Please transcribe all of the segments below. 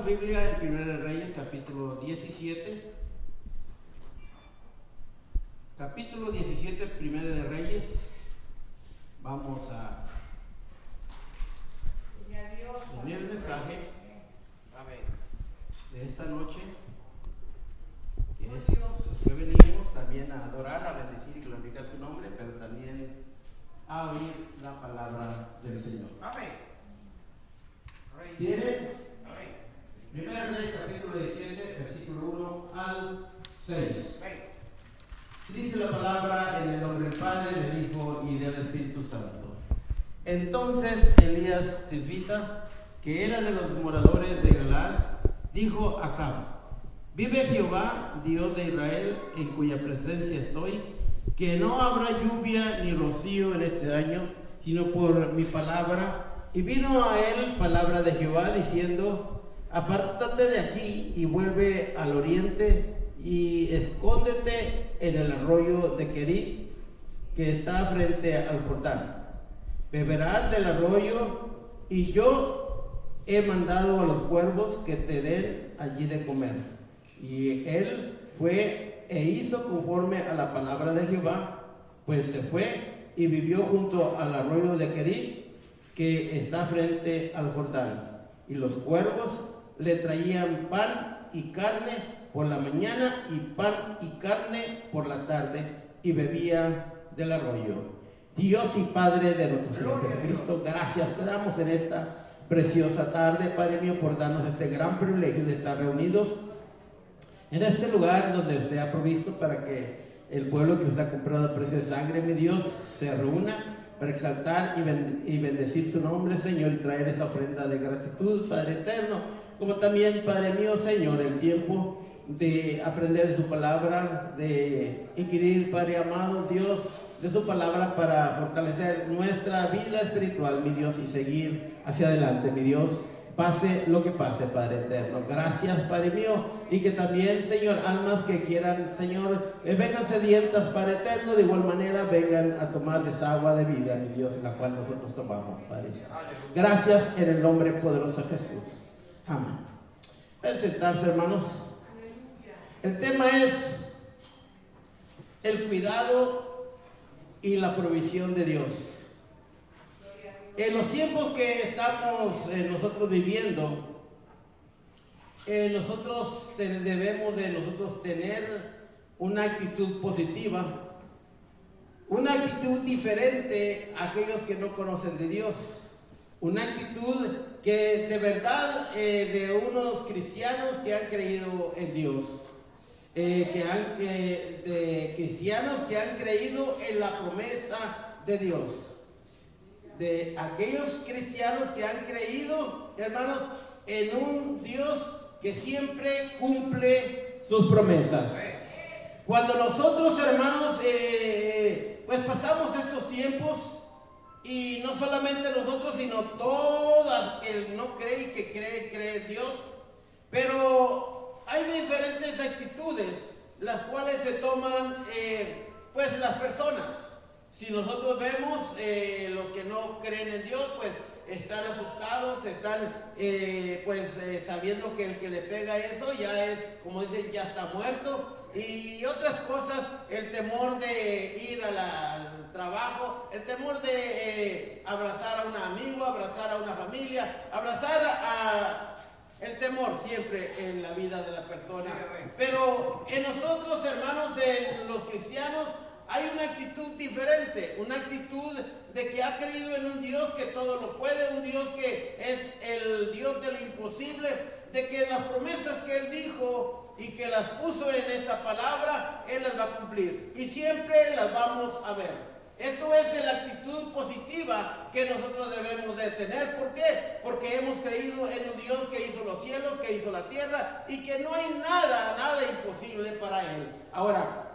Biblia en 1 de Reyes, capítulo 17. Capítulo 17, 1 de Reyes. Vamos a unir el mensaje de esta noche, que es que venimos también a adorar, a bendecir y glorificar su nombre, pero también a oír la palabra del Señor. Amén. ¿Tienen? 1 Reyes, capítulo 17, versículo 1 al 6. Dice la palabra en el nombre del Padre, del Hijo y del Espíritu Santo. Entonces Elías Tisbita, que era de los moradores de Galaad, dijo a Acab: vive Jehová, Dios de Israel, en cuya presencia estoy, que no habrá lluvia ni rocío en este año, sino por mi palabra. Y vino a él palabra de Jehová diciendo: apártate de aquí y vuelve al oriente y escóndete en el arroyo de Querit, que está frente al Jordán. Beberás del arroyo, y yo he mandado a los cuervos que te den allí de comer. Y él fue e hizo conforme a la palabra de Jehová, pues se fue y vivió junto al arroyo de Querit, que está frente al Jordán. Y los cuervos le traían pan y carne por la mañana y pan y carne por la tarde, y bebía del arroyo. Dios y Padre de nuestro Señor Jesucristo, gracias te damos en esta preciosa tarde, Padre mío, por darnos este gran privilegio de estar reunidos en este lugar donde usted ha provisto para que el pueblo que usted ha comprado a precio de sangre, mi Dios, se reúna para exaltar y bendecir su nombre, Señor, y traer esa ofrenda de gratitud, Padre eterno, como también, Padre mío, Señor, el tiempo de aprender de su palabra, de inquirir, Padre amado, Dios, de su palabra para fortalecer nuestra vida espiritual, mi Dios, y seguir hacia adelante, mi Dios, pase lo que pase, Padre eterno. Gracias, Padre mío, y que también, Señor, almas que quieran, Señor, vengan sedientas, Padre eterno, de igual manera vengan a tomar de esa agua de vida, mi Dios, en la cual nosotros tomamos, Padre. Gracias en el nombre poderoso de Jesús. Amén. Pueden sentarse, hermanos. El tema es el cuidado y la provisión de Dios. En los tiempos que estamos nosotros viviendo, nosotros debemos de tener una actitud positiva, una actitud diferente a aquellos que no conocen de Dios, una actitud que de verdad de unos cristianos que han creído en Dios. De cristianos que han creído en la promesa de Dios, de aquellos cristianos que han creído, hermanos, en un Dios que siempre cumple sus promesas. Cuando nosotros, hermanos, pues pasamos estos tiempos, y no solamente nosotros, sino todas, el no cree y que cree en Dios, pero hay diferentes actitudes las cuales se toman pues las personas. Si nosotros vemos los que no creen en Dios, pues están asustados, están sabiendo que el que le pega eso ya es, como dicen, ya está muerto. Y otras cosas, el temor de ir al trabajo, el temor de abrazar a un amigo, abrazar a una familia, el temor siempre en la vida de la persona. Pero en nosotros, hermanos, en los cristianos, hay una actitud diferente, una actitud de que ha creído en un Dios que todo lo puede, un Dios que es el Dios de lo imposible, de que las promesas que Él dijo y que las puso en esta palabra, Él las va a cumplir y siempre las vamos a ver. Esto es la actitud positiva que nosotros debemos de tener. ¿Por qué? Porque hemos creído en un Dios que hizo los cielos, que hizo la tierra y que no hay nada imposible para Él. Ahora,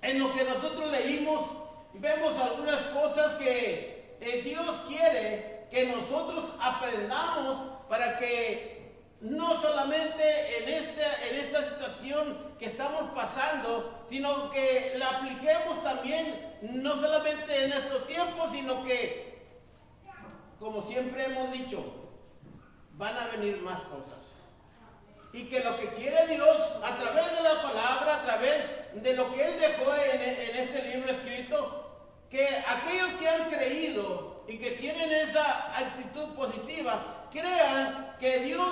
en lo que nosotros leímos, vemos algunas cosas que Dios quiere que nosotros aprendamos para que no solamente en esta situación que estamos pasando, sino que la apliquemos también, no solamente en estos tiempos, sino que, como siempre hemos dicho, van a venir más cosas. y que lo que quiere Dios a través de la palabra, a través de lo que Él dejó en este libro escrito, que aquellos que han creído y que tienen esa actitud positiva, crean que Dios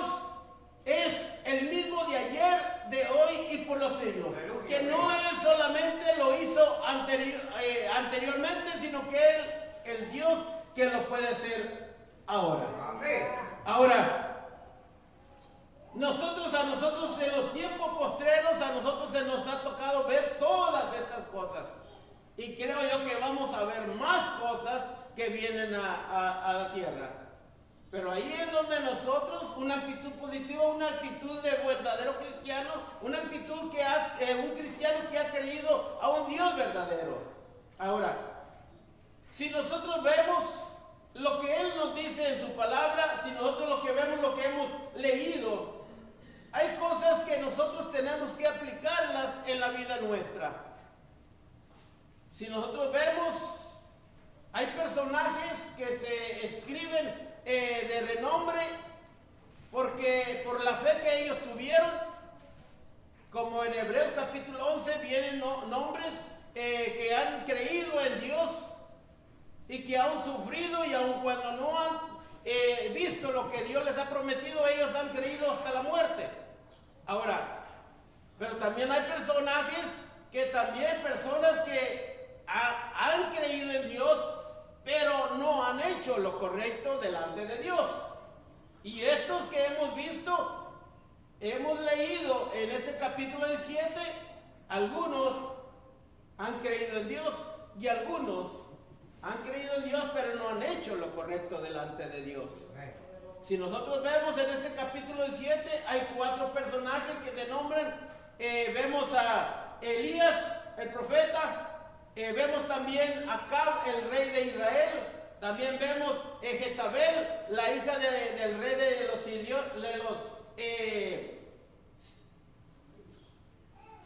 es el mismo de ayer, de hoy y por los siglos. Que no es solamente lo hizo anteriormente, sino que Él, el Dios, que lo puede hacer ahora. Ahora, a nosotros en los tiempos postreros, a nosotros se nos ha tocado ver todas estas cosas. Y creo yo que vamos a ver más cosas que vienen a la tierra. Pero ahí es donde nosotros, una actitud positiva, una actitud de verdadero cristiano, una actitud un cristiano que ha creído a un Dios verdadero. Ahora, si nosotros vemos lo que Él nos dice en su palabra, si nosotros lo que vemos, lo que hemos leído, hay cosas que nosotros tenemos que aplicarlas en la vida nuestra. Si nosotros vemos, hay personajes que se escriben de renombre porque por la fe que ellos tuvieron, como en Hebreos capítulo 11 vienen nombres que han creído en Dios y que han sufrido, y aun cuando no han visto lo que Dios les ha prometido, ellos han creído hasta la muerte. Ahora, pero también hay personas que han creído en Dios, pero no han hecho lo correcto delante de Dios. Y estos que hemos visto, hemos leído en ese capítulo 17, algunos han creído en Dios y algunos han creído en Dios, pero no han hecho lo correcto delante de Dios. Si nosotros vemos en este capítulo 17, hay 4 personajes que se nombran. Vemos a Elías, el profeta. Vemos también a Acab, el rey de Israel. También vemos a Jezabel, la hija del rey de los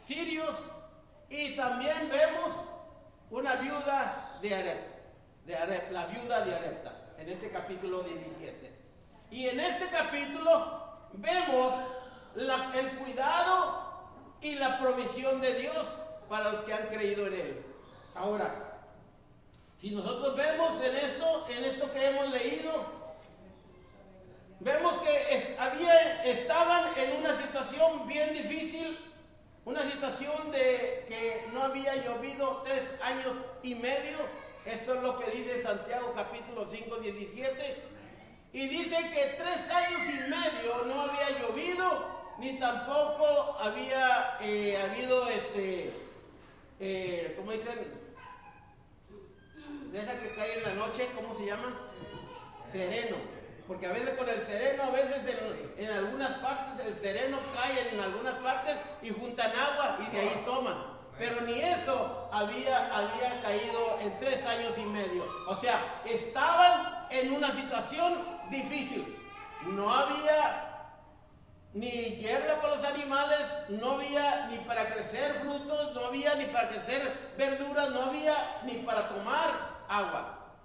sirios. Y también vemos una viuda la viuda de Arepta, en este capítulo 17. Y en este capítulo vemos el cuidado y la provisión de Dios para los que han creído en Él. Ahora, si nosotros vemos en esto que hemos leído, vemos que estaban en una situación bien difícil, una situación de que no había llovido 3 años y medio. Eso es lo que dice Santiago capítulo 5, 17. Y dice que 3 años y medio no había llovido, ni tampoco había habido ¿cómo dicen? De esa que cae en la noche, ¿cómo se llama? Sereno. Porque a veces con el sereno, a veces en algunas partes, el sereno cae en algunas partes y juntan agua y de ahí toman. Pero ni eso había caído en 3 años y medio. O sea, estaban en una situación difícil. No había ni hierba para los animales, no había ni para crecer frutos, no había ni para crecer verduras, no había ni para tomar agua.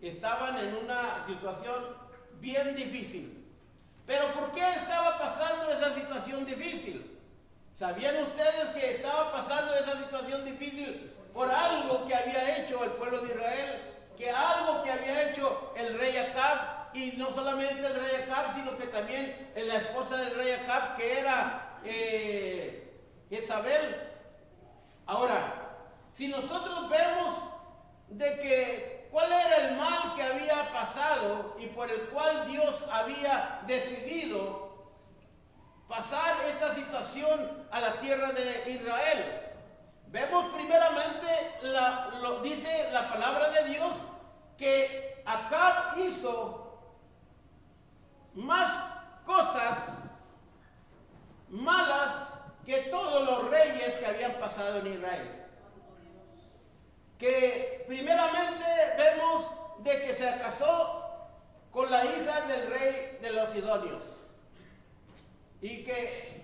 Estaban en una situación bien difícil. Pero ¿por qué estaba pasando esa situación difícil? ¿Sabían ustedes que estaba pasando esa situación difícil por algo que había hecho el pueblo de Israel? Que algo que había hecho el rey Acab, y no solamente el rey Acab, sino que también la esposa del rey Acab, que era Jezabel. Ahora, si nosotros vemos de que cuál era el mal que había pasado y por el cual Dios había decidido pasar esta situación a la tierra de Israel, vemos primeramente, dice la palabra de Dios, que Acab hizo más cosas malas que todos los reyes que habían pasado en Israel. Que primeramente vemos de que se casó con la hija del rey de los Sidonios, y que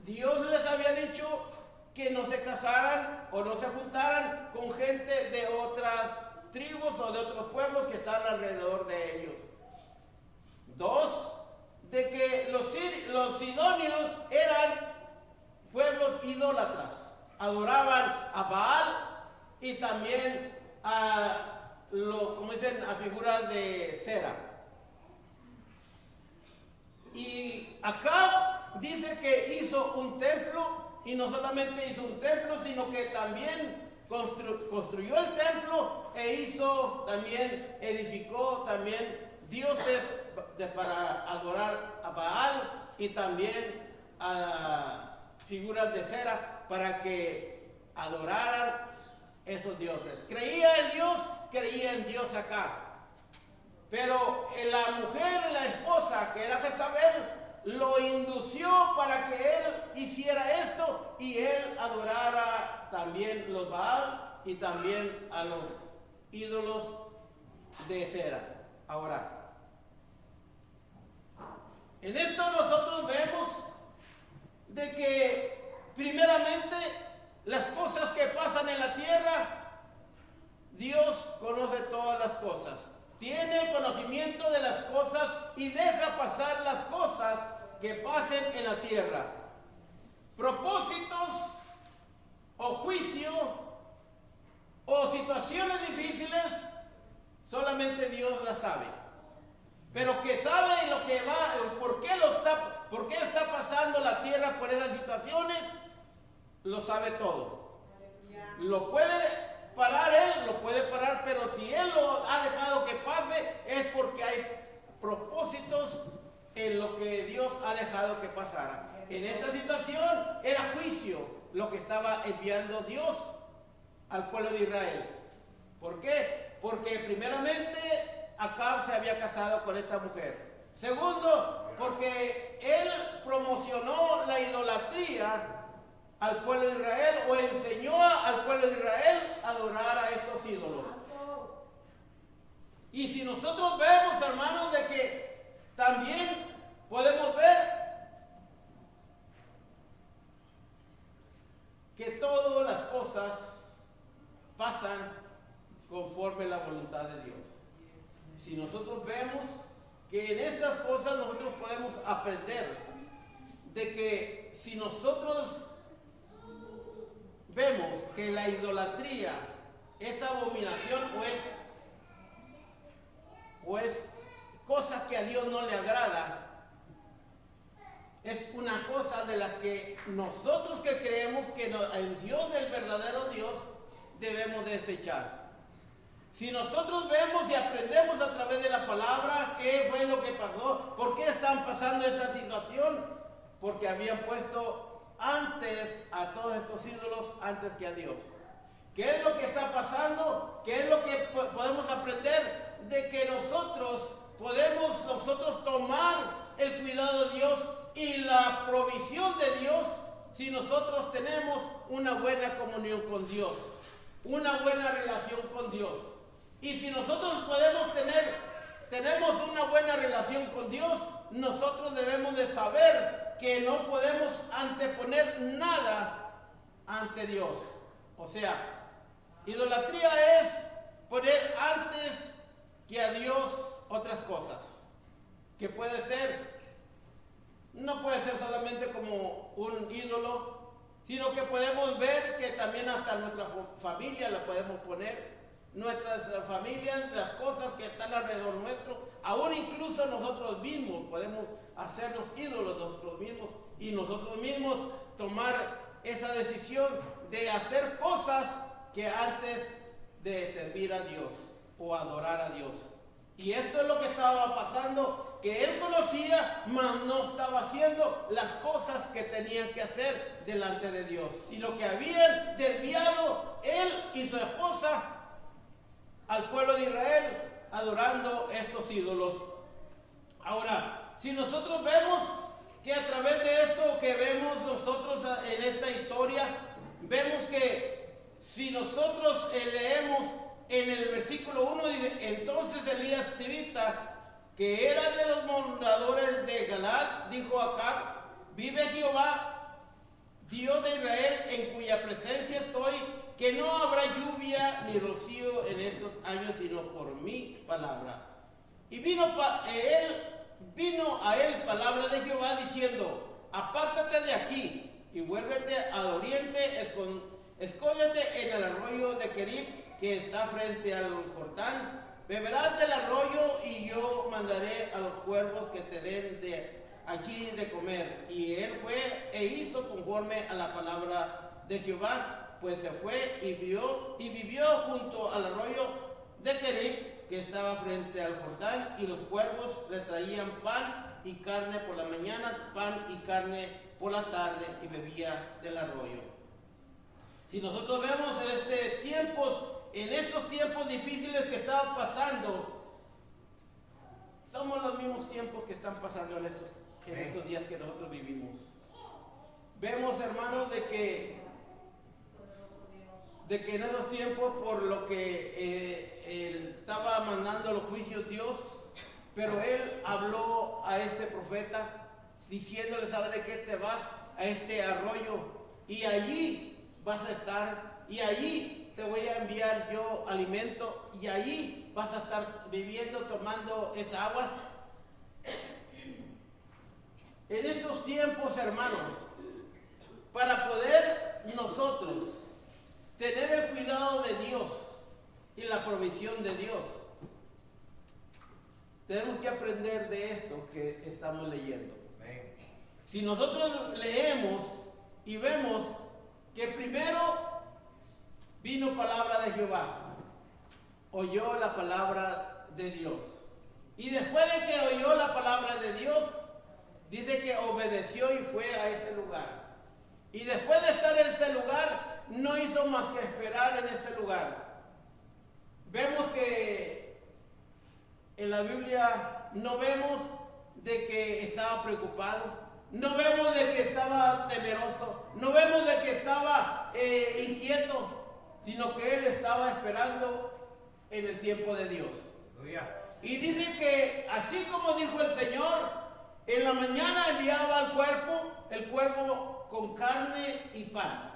Dios les había dicho que no se casaran o no se juntaran con gente de otras tribus o de otros pueblos que estaban alrededor de ellos. 2, de que los sidonios era y también como dicen, a figuras de cera. Y acá dice que hizo un templo, y no solamente hizo un templo, sino que también construyó el templo edificó también dioses para adorar a Baal y también a figuras de cera para que adoraran esos dioses. Creía en Dios acá. Pero la mujer, la esposa, que era Jezabel, lo indució para que él hiciera esto y él adorara también los Baal y también a los ídolos de cera. Ahora, en esto nosotros vemos de que primeramente las cosas que pasan en la tierra, Dios conoce todas las cosas. Tiene el conocimiento de las cosas y deja pasar las cosas que pasen en la tierra. Propósitos o juicio o situaciones difíciles, solamente Dios las sabe. Pero que sabe lo que va, por qué está pasando la tierra por esas situaciones, lo sabe todo. Lo puede parar él, lo puede parar, pero si él lo ha dejado que pase, es porque hay propósitos en lo que Dios ha dejado que pasara. En esta situación era juicio lo que estaba enviando Dios al pueblo de Israel. ¿Por qué? Porque primeramente Acab se había casado con esta mujer. Segundo, porque él promocionó la idolatría al pueblo de Israel, o enseñó al pueblo de Israel a adorar a estos ídolos. Y si nosotros vemos, hermanos, de que también podemos ver que todas las cosas pasan conforme a la voluntad de Dios. Si nosotros vemos que en estas cosas nosotros podemos aprender de que si nosotros vemos que la idolatría es abominación o es cosa que a Dios no le agrada, es una cosa de la que nosotros que creemos que en Dios, el verdadero Dios, debemos desechar. Si nosotros vemos y aprendemos a través de la palabra qué fue lo que pasó, por qué están pasando esa situación, porque habían puesto antes a todos estos ídolos antes que a Dios. ¿Qué es lo que está pasando? ¿Qué es lo que podemos aprender? De que nosotros podemos tomar el cuidado de Dios y la provisión de Dios si nosotros tenemos una buena comunión con Dios, una buena relación con Dios. Y si nosotros tenemos una buena relación con Dios, nosotros debemos de saber que no podemos anteponer nada ante Dios. O sea, idolatría es poner antes que a Dios otras cosas. Que no puede ser solamente como un ídolo, sino que podemos ver que también hasta nuestra familia la podemos poner. Nuestras familias, las cosas que están alrededor nuestro, aún incluso nosotros mismos podemos hacernos ídolos nosotros mismos y nosotros mismos tomar esa decisión de hacer cosas que antes de servir a Dios o adorar a Dios. Y esto es lo que estaba pasando, que él conocía, mas no estaba haciendo las cosas que tenían que hacer delante de Dios, sino que habían desviado él y su esposa al pueblo de Israel adorando estos ídolos. Ahora, si nosotros vemos que a través de esto que vemos nosotros en esta historia, vemos que si nosotros leemos en el versículo 1, dice: entonces Elías Tibita, que era de los moradores de Galad, dijo a Acab: vive Jehová, Dios de Israel, en cuya presencia estoy, que no habrá lluvia ni rocío en estos años, sino por mi palabra. Y vino a él palabra de Jehová diciendo: apártate de aquí y vuélvete al oriente, escóndete en el arroyo de Kerib, que está frente al Jordán. Beberás del arroyo y yo mandaré a los cuervos que te den de aquí de comer. Y él fue e hizo conforme a la palabra de Jehová, pues se fue y vivió junto al arroyo de Kerib, que estaba frente al Jordán, y los cuervos le traían pan y carne por las mañanas, pan y carne por la tarde, y bebía del arroyo. Si nosotros vemos en estos tiempos difíciles que estaban pasando, somos los mismos tiempos que están pasando en estos días que nosotros vivimos. Vemos, hermanos, de que en esos tiempos, por lo que él estaba mandando los juicios Dios, pero él habló a este profeta diciéndole: ¿sabes de qué? Te vas a este arroyo y allí vas a estar, y allí te voy a enviar yo alimento, y allí vas a estar viviendo, tomando esa agua. En estos tiempos, hermanos, para poder nosotros tener el cuidado de Dios y la provisión de Dios, tenemos que aprender de esto que estamos leyendo. Si nosotros leemos y vemos que primero vino palabra de Jehová, oyó la palabra de Dios, y después de que oyó la palabra de Dios, dice que obedeció y fue a ese lugar. Y después de estar en ese lugar, no hizo más que esperar en ese lugar. Vemos que en la Biblia no vemos de que estaba preocupado, no vemos de que estaba temeroso, no vemos de que estaba inquieto, sino que él estaba esperando en el tiempo de Dios. Y dice que así como dijo el Señor, en la mañana enviaba el cuervo con carne y pan.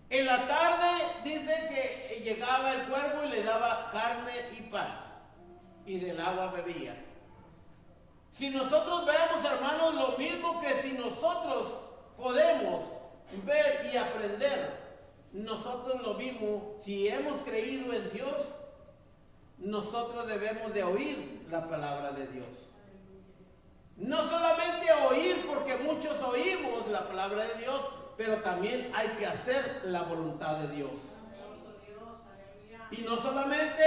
En la tarde dice que llegaba el cuervo y le daba carne y pan, y del agua bebía. Si nosotros vemos, hermanos, lo mismo que si nosotros podemos ver y aprender, nosotros lo mismo, si hemos creído en Dios, nosotros debemos de oír la palabra de Dios. No solamente oír, porque muchos oímos la palabra de Dios, pero también hay que hacer la voluntad de Dios. Y no solamente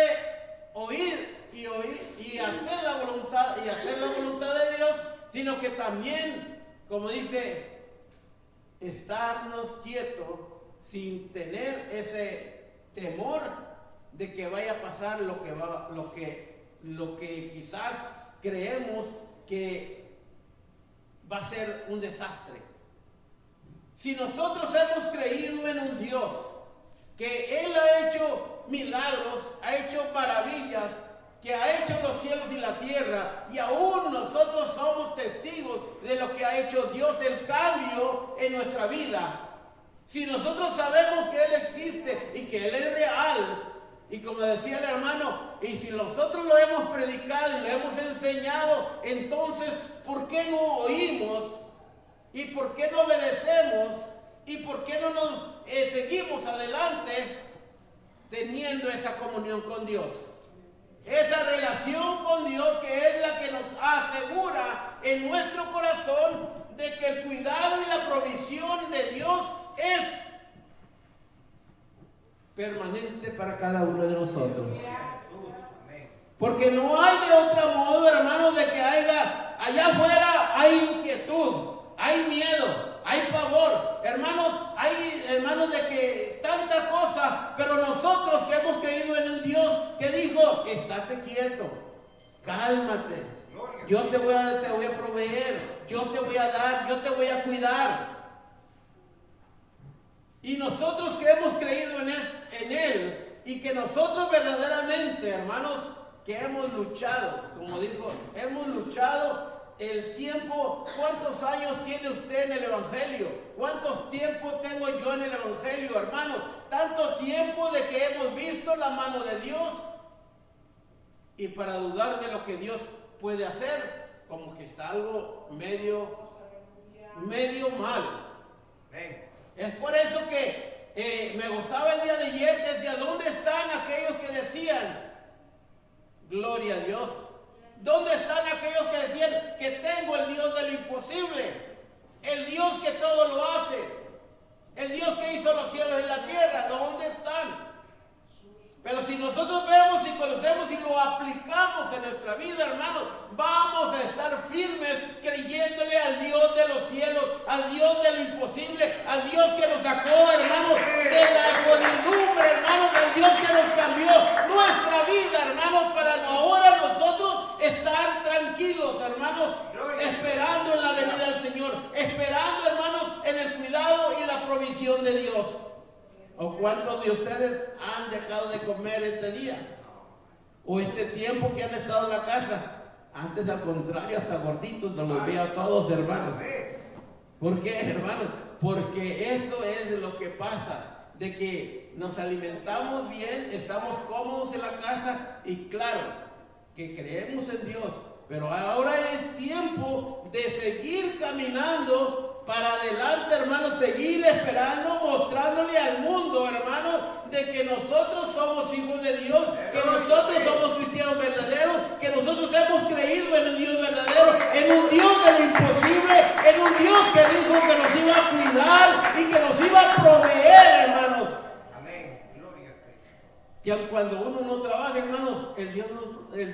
oír y hacer la voluntad de Dios, sino que también, como dice, estarnos quietos sin tener ese temor de que vaya a pasar lo que quizás creemos que va a ser un desastre. Si nosotros hemos creído en un Dios que Él ha hecho milagros, ha hecho maravillas, que ha hecho los cielos y la tierra, y aún nosotros somos testigos de lo que ha hecho Dios, el cambio en nuestra vida. Si nosotros sabemos que Él existe y que Él es real, y como decía el hermano, y si nosotros lo hemos predicado y lo hemos enseñado, entonces, ¿por qué no oímos? ¿Y por qué no obedecemos? ¿Y por qué no nos seguimos adelante teniendo esa comunión con Dios? Esa relación con Dios, que es la que nos asegura en nuestro corazón de que el cuidado y la provisión de Dios es permanente para cada uno de nosotros. Porque no hay de otro modo, hermanos, de que haya allá afuera hay inquietud, hay miedo, hay pavor, hermanos, de que tanta cosa, pero nosotros que hemos creído en un Dios que dijo: estate quieto, cálmate, yo te voy a proveer, yo te voy a dar, yo te voy a cuidar. Y nosotros que hemos creído en Él, y que nosotros verdaderamente, hermanos, que hemos luchado, como dijo, hemos luchado el tiempo. ¿Cuántos años tiene usted en el Evangelio? ¿Cuántos tiempos tengo yo en el Evangelio, hermanos? Tanto tiempo de que hemos visto la mano de Dios, y para dudar de lo que Dios puede hacer, como que está algo medio mal. Es por eso que me gozaba el día de ayer, decía, ¿dónde están aquellos que decían, gloria a Dios? ¿Dónde están aquellos que decían que tengo el Dios de lo imposible? El Dios que todo lo hace. El Dios que hizo los cielos y la tierra. ¿Dónde están? Pero si nosotros vemos y conocemos y lo aplicamos en nuestra vida, hermanos, vamos a estar firmes creyéndole al Dios de los cielos, al Dios de lo imposible, al Dios que nos sacó, hermanos, de la podridumbre, hermanos, al Dios que nos cambió nuestra vida, hermanos, para ahora nosotros estar tranquilos, hermanos, esperando en la venida del Señor, esperando, hermanos, en el cuidado y la provisión de Dios. ¿O cuántos de ustedes han dejado de comer este día? ¿O este tiempo que han estado en la casa? Antes, al contrario, hasta gorditos nos los veo a todos, hermanos. ¿Por qué, hermanos? Porque eso es lo que pasa, de que nos alimentamos bien, estamos cómodos en la casa y claro, que creemos en Dios. Pero ahora es tiempo de seguir caminando para adelante, hermanos, seguir esperando, mostrándole al mundo, hermanos, de que nosotros somos hijos de Dios, que nosotros somos cristianos verdaderos, que nosotros hemos creído en un Dios verdadero, en un Dios de lo imposible, en un Dios que dijo que nos iba a cuidar y que nos iba a proveer, hermanos. Amén. Gloria a Dios. Que cuando uno no trabaja, hermanos, el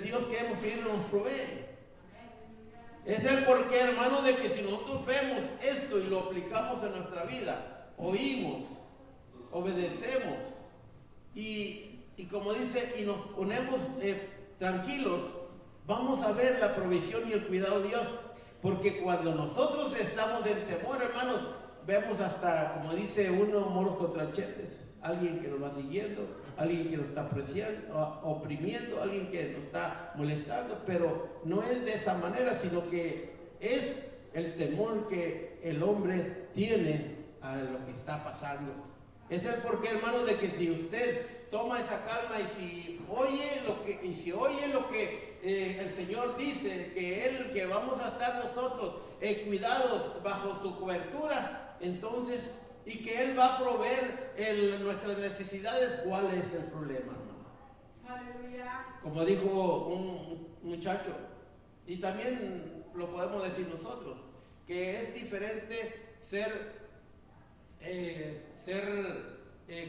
Dios que hemos creído nos provee. Es el porqué, hermanos, de que si nosotros vemos esto y lo aplicamos en nuestra vida, oímos, obedecemos y como dice, y nos ponemos tranquilos, vamos a ver la provisión y el cuidado de Dios. Porque cuando nosotros estamos en temor, hermanos, vemos hasta, como dice uno, moros con tranchetes. Alguien que nos va siguiendo, alguien que nos está oprimiendo, alguien que nos está molestando, pero no es de esa manera, sino que es el temor que el hombre tiene a lo que está pasando. Es el porqué, hermano, de que si usted toma esa calma y si oye lo que el Señor dice, que vamos a estar nosotros cuidados bajo su cobertura, entonces, y que Él va a proveer nuestras necesidades, ¿cuál es el problema, hermano? Aleluya. Como dijo un muchacho, y también lo podemos decir nosotros, que es diferente ser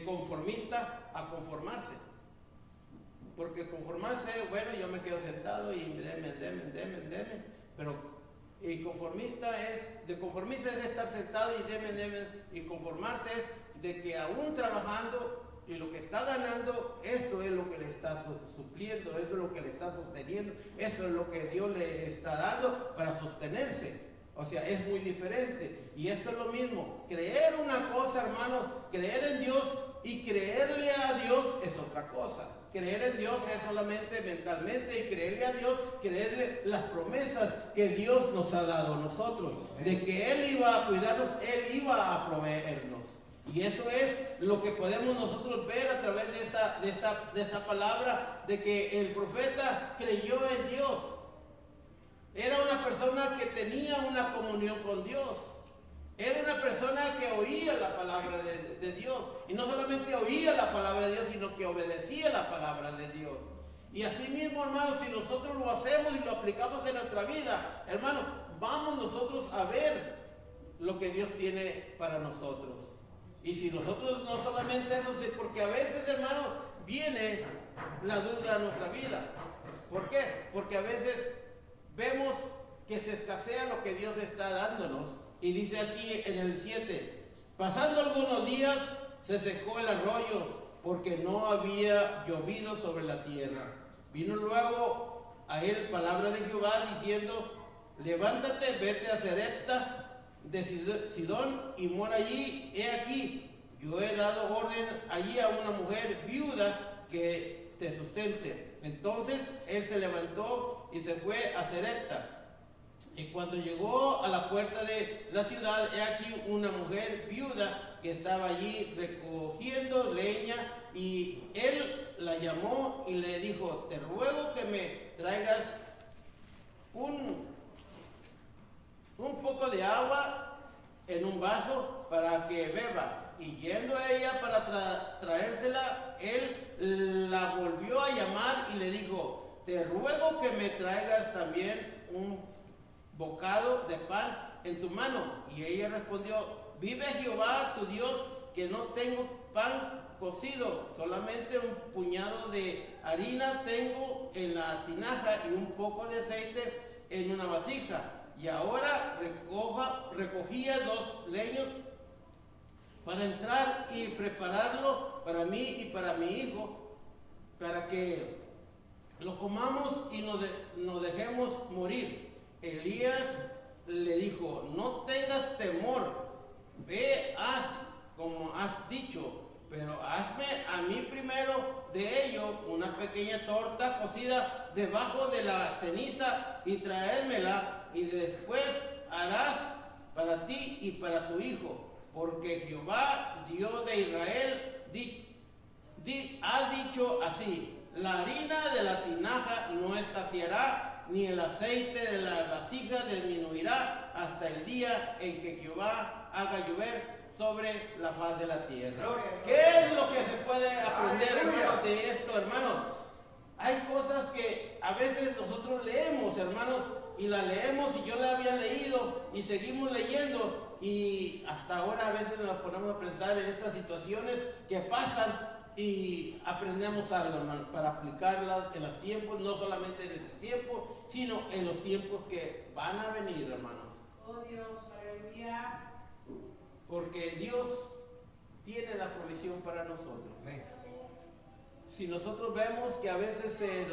conformista a conformarse. Porque conformarse, bueno, yo me quedo sentado y deme, pero conformista es estar sentado y deme, y conformarse es de que aún trabajando y lo que está ganando, esto es lo que le está supliendo, eso es lo que le está sosteniendo, eso es lo que Dios le está dando para sostenerse. O sea, es muy diferente. Y esto es lo mismo. Creer una cosa, hermano, creer en Dios y creerle a Dios es otra cosa. Creer en Dios es solamente mentalmente y creerle a Dios, creerle las promesas que Dios nos ha dado a nosotros. De que Él iba a cuidarnos, Él iba a proveernos. Y eso es lo que podemos nosotros ver a través de esta palabra, de que el profeta creyó en Dios. Era una persona que tenía una comunión con Dios. Era una persona que oía la palabra de Dios. Y no solamente oía la palabra de Dios, sino que obedecía la palabra de Dios. Y así mismo, hermanos, si nosotros lo hacemos y lo aplicamos en nuestra vida, hermanos, vamos nosotros a ver lo que Dios tiene para nosotros. Y si nosotros no solamente eso, porque a veces, hermanos, viene la duda a nuestra vida. ¿Por qué? Porque a veces vemos que se escasea lo que Dios está dándonos. Y dice aquí en el 7, pasando algunos días se secó el arroyo porque no había llovido sobre la tierra. Vino luego a él palabra de Jehová diciendo, levántate, vete a Sarepta de Sidón y mora allí. He aquí, yo he dado orden allí a una mujer viuda que te sustente. Entonces él se levantó y se fue a Sarepta. Y cuando llegó a la puerta de la ciudad, he aquí una mujer viuda que estaba allí recogiendo leña, y él la llamó y le dijo, te ruego que me traigas un poco de agua en un vaso para que beba. Y yendo a ella para traérsela, él la volvió a llamar y le dijo: te ruego que me traigas también un bocado de pan en tu mano. Y ella respondió: vive Jehová tu Dios, que no tengo pan cocido, solamente un puñado de harina tengo en la tinaja y un poco de aceite en una vasija. Y ahora recogía 2 leños para entrar y prepararlo para mí y para mi hijo, para que lo comamos y nos dejemos morir. Elías le dijo: no tengas temor, ve, haz como has dicho, pero hazme a mí primero de ello una pequeña torta cocida debajo de la ceniza y traérmela, y después harás para ti y para tu hijo, porque Jehová, Dios de Israel, ha dicho así: la harina de la tinaja no escaseará, ni el aceite de la vasija disminuirá hasta el día en que Jehová haga llover sobre la faz de la tierra. ¿Qué es lo que se puede aprender, hermanos, de esto, hermanos? Hay cosas que a veces nosotros leemos, hermanos, y la leemos, y yo la había leído y seguimos leyendo, y hasta ahora a veces nos ponemos a pensar en estas situaciones que pasan y aprendemos algo, hermanos, para aplicarlas en los tiempos, no solamente en este tiempo, sino en los tiempos que van a venir, hermanos. Oh Dios, aleluya. Porque Dios tiene la provisión para nosotros. Si nosotros vemos que a veces dice: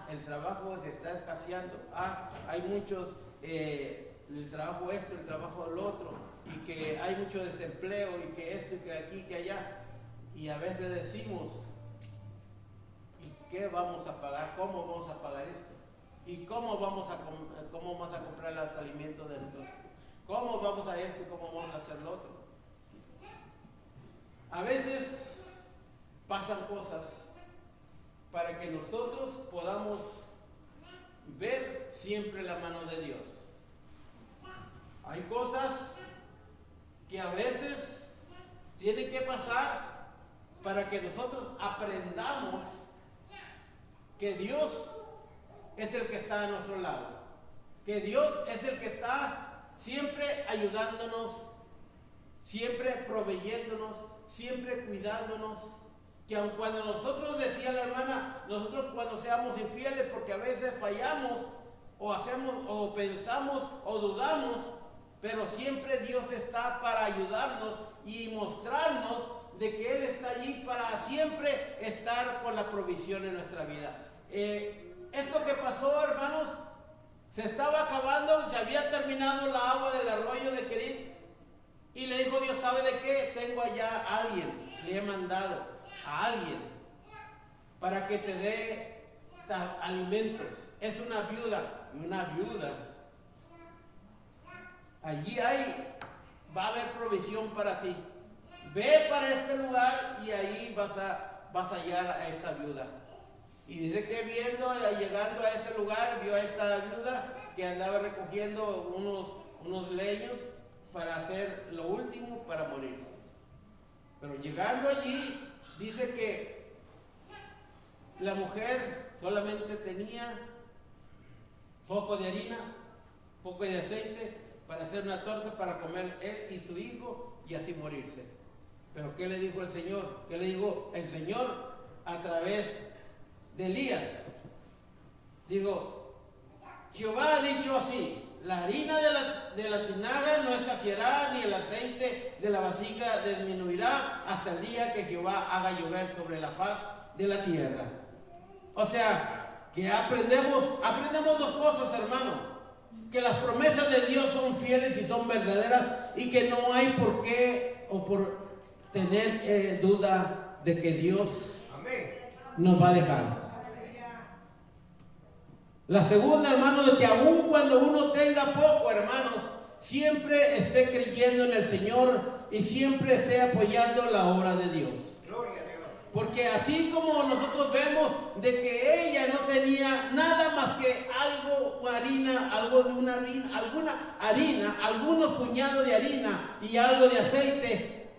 el trabajo se está escaseando, hay muchos, el trabajo esto, el trabajo lo otro, y que hay mucho desempleo, y que esto, y que aquí, que allá, y a veces decimos: ¿y qué vamos a pagar? ¿Cómo vamos a pagar esto? ¿Y cómo vamos a comprar los alimentos de nosotros? ¿Cómo vamos a esto? ¿Cómo vamos a hacer lo otro? A veces pasan cosas para que nosotros podamos ver siempre la mano de Dios. Hay cosas que a veces tienen que pasar para que nosotros aprendamos que Dios es el que está a nuestro lado, que Dios es el que está siempre ayudándonos, siempre proveyéndonos, siempre cuidándonos. Que aun cuando nosotros, decía la hermana, nosotros cuando seamos infieles, porque a veces fallamos, o hacemos, o pensamos, o dudamos, pero siempre Dios está para ayudarnos y mostrarnos de que Él está allí para siempre estar con la provisión en nuestra vida. Esto que pasó, hermanos, se estaba acabando, se había terminado la agua del arroyo de Querit, y le dijo Dios: ¿sabe de qué? Tengo allá a alguien, le he mandado a alguien para que te dé alimentos. Es una viuda, y una viuda, allí va a haber provisión para ti. Ve para este lugar y ahí vas a hallar a esta viuda. Y dice que llegando a ese lugar, vio a esta viuda que andaba recogiendo unos leños para hacer lo último para morirse. Pero llegando allí, dice que la mujer solamente tenía poco de harina, poco de aceite para hacer una torta para comer él y su hijo y así morirse. Pero ¿qué le dijo el Señor? ¿Qué le dijo el Señor a través de Elías? Digo: Jehová ha dicho así: la harina de la tinaja no escaseará, ni el aceite de la vasija disminuirá hasta el día que Jehová haga llover sobre la faz de la tierra. O sea, que aprendemos 2 cosas, hermano: que las promesas de Dios son fieles y son verdaderas, y que no hay por qué o por tener duda de que Dios nos va a dejar. La segunda, hermano, de que aun cuando uno tenga poco, hermanos, siempre esté creyendo en el Señor y siempre esté apoyando la obra de Dios. Gloria a Dios. Porque así como nosotros vemos de que ella no tenía nada más que algo, harina, algo de una harina, alguna harina, algunos puñados de harina y algo de aceite,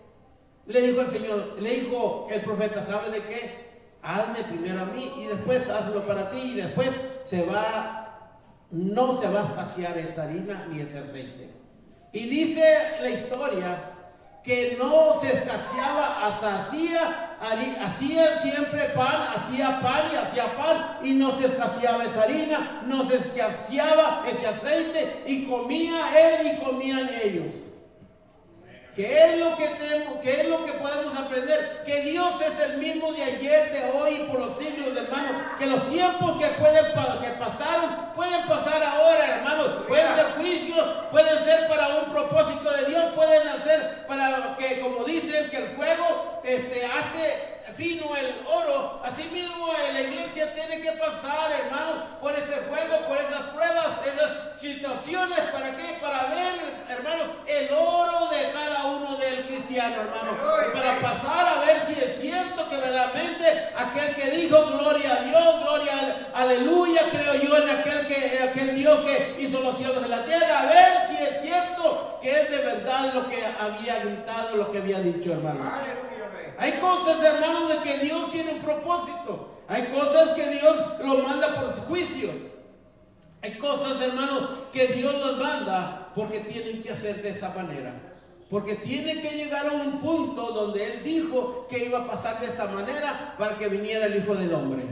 le dijo el Señor, le dijo el profeta, ¿sabe de qué? Hazme primero a mí y después hazlo para ti, y después no se va a escasear esa harina ni ese aceite. Y dice la historia que no se escaseaba, hacía siempre pan, hacía pan y no se escaseaba esa harina, no se escaseaba ese aceite, y comía él y comían ellos. ¿Qué es lo que podemos aprender? Que Dios es el mismo de ayer, de hoy y por los siglos, hermanos. Que los tiempos que pasaron, pueden pasar ahora, hermanos. Pueden ser juicios, pueden ser para un propósito de Dios, pueden hacer para que, como dicen, que el fuego hace fino el oro. Así mismo la iglesia tiene que pasar, hermanos, por ese fuego, por esas pruebas, esas situaciones. ¿Para qué? Para ver, hermanos, el oro de cada uno del cristiano, hermano. Para pasar a ver si es cierto que verdaderamente aquel que dijo gloria a Dios, gloria, aleluya, creo yo en aquel Dios que hizo los cielos y la tierra, a ver si es cierto que es de verdad lo que había gritado, lo que había dicho, hermano. Hay cosas, hermanos, de que Dios tiene un propósito. Hay cosas que Dios lo manda por su juicio. Hay cosas, hermanos, que Dios los manda porque tienen que hacer de esa manera. Porque tiene que llegar a un punto donde Él dijo que iba a pasar de esa manera para que viniera el Hijo del Hombre.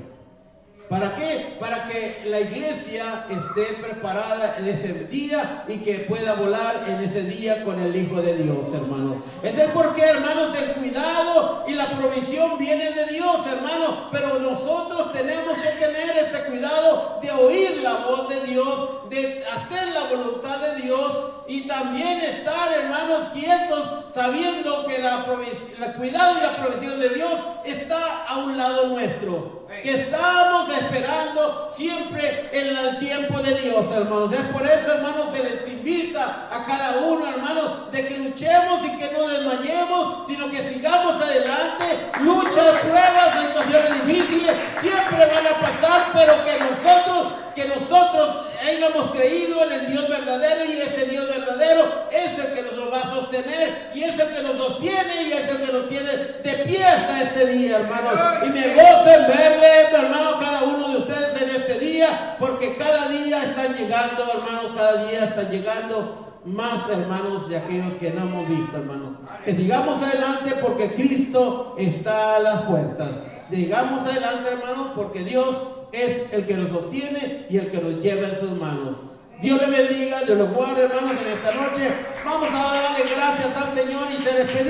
¿Para qué? Para que la iglesia esté preparada en ese día y que pueda volar en ese día con el Hijo de Dios, hermano. Es el porqué, hermanos, el cuidado y la provisión viene de Dios, hermano. Pero nosotros tenemos que tener ese cuidado de oír la voz de Dios, de hacer la voluntad de Dios y también estar, hermanos, quietos, sabiendo que el cuidado y la provisión de Dios está a un lado nuestro. Que estamos esperando siempre en el tiempo de Dios, hermanos. Es por eso, hermanos, se les invita a cada uno, hermanos, de que luchemos y que no desmayemos, sino que sigamos adelante. Luchas, pruebas, situaciones difíciles siempre van a pasar, pero que nosotros hayamos creído en el Dios verdadero, y ese Dios verdadero es el que nos va a sostener, y es el que nos sostiene, y es el que nos tiene de pie hasta este día, hermanos. Y me gozo en verle, hermano, cada uno de ustedes en este día, porque cada día están llegando, hermanos, cada día están llegando más, hermanos, de aquellos que no hemos visto, hermanos. Que sigamos adelante porque Cristo está a las puertas. Sigamos adelante, hermanos, porque Dios es el que nos sostiene y el que nos lleva en sus manos. Dios le bendiga, Dios los guarde, hermanos, en esta noche. Vamos a darle gracias al Señor y se despedimos.